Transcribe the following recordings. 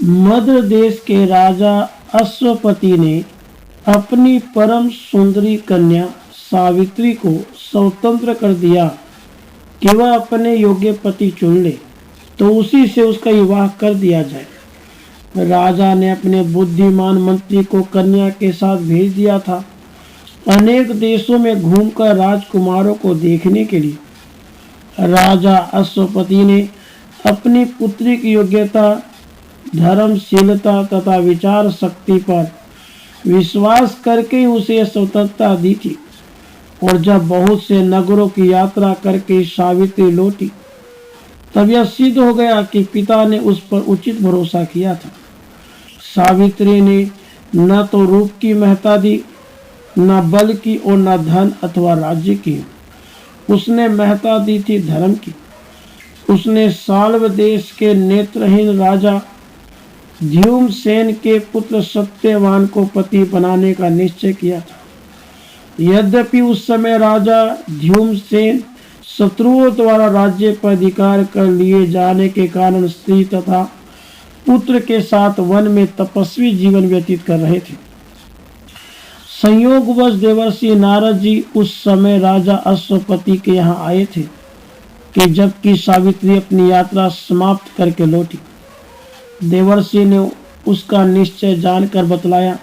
मध्य देश के राजा अश्वपति ने अपनी परम सुंदरी कन्या सावित्री को स्वतंत्र कर दिया कि वह अपने योग्य पति चुन ले, तो उसी से उसका विवाह कर दिया जाए। राजा ने अपने बुद्धिमान मंत्री को कन्या के साथ भेज दिया था अनेक देशों में घूमकर राजकुमारों को देखने के लिए। राजा अश्वपति ने अपनी पुत्री की योग्यता, धर्मशीलता तथा विचार शक्ति पर विश्वास करके उसे स्वतंत्रता दी थी। और जब बहुत से नगरों की यात्रा करके सावित्री लौटी, तब यह सिद्ध हो गया कि पिता ने उस पर उचित भरोसा किया था। सावित्री ने न तो रूप की महत्ता दी, न बल की और न धन अथवा राज्य की। उसने महत्ता दी थी धर्म की। उसने साल्व देश के नेत्रहीन राजा ध्युमसेन के पुत्र सत्यवान को पति बनाने का निश्चय किया था। यद्यपि उस समय राजा ध्युमसेन शत्रुओं द्वारा राज्य पर अधिकार कर लिए जाने के कारण स्त्री तथा पुत्र के साथ वन में तपस्वी जीवन व्यतीत कर रहे थे। संयोगवश देवर्षि नारद जी उस समय राजा अश्वपति के यहाँ आए थे कि जबकि सावित्री अपनी यात्रा समाप्त करके लौटी। देवर्षि ने उसका निश्चय जानकर बतलाया।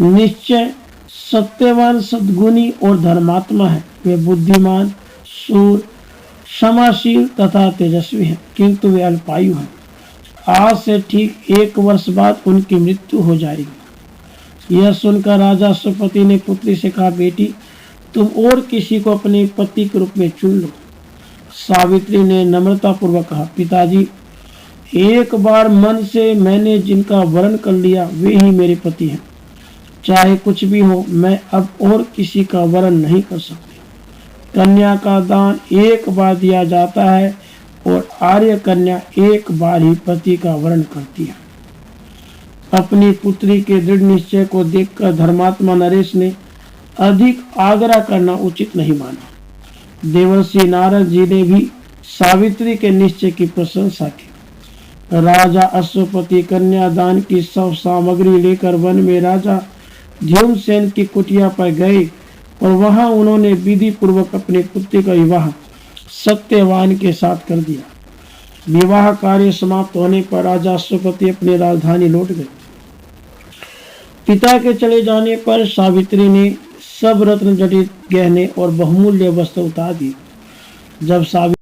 निश्चय सत्यवान सद्गुणी और धर्मात्मा है। वे बुद्धिमान, शूर, क्षमाशील तथा तेजस्वी हैं, किंतु वे अल्पायु हैं। आज से ठीक 1 वर्ष बाद उनकी मृत्यु हो जाएगी। यह सुनकर राजा अश्वपति ने पुत्री से कहा, बेटी, तुम और किसी को अपने पति के रूप में चुन लो। सावित्री ने नम्रता पूर्वक कहा, पिताजी, एक बार मन से मैंने जिनका वर्ण कर लिया वे ही मेरे पति हैं। चाहे कुछ भी हो, मैं अब और किसी का वर्ण नहीं कर सकती। कन्या का दान एक बार दिया जाता है और आर्य कन्या एक बार ही पति का वर्ण करती है। अपनी पुत्री के दृढ़ निश्चय को देखकर धर्मात्मा नरेश ने अधिक आग्रह करना उचित नहीं माना। देवर्षि नारद जी ने भी सावित्री के निश्चय की प्रशंसा की। राजा अश्वपति कन्यादान की सब सामग्री लेकर वन में राजा ध्युमसेन की कुटिया पर गए और वहां उन्होंने विधि पूर्वक अपनी पुत्री का विवाह सत्यवान के साथ कर दिया। विवाह कार्य समाप्त होने पर राजा अश्वपति अपनी राजधानी लौट गए। पिता के चले जाने पर सावित्री ने सब रत्न जटित गहने और बहुमूल्य वस्त्र उतार दिए। जब सावित्री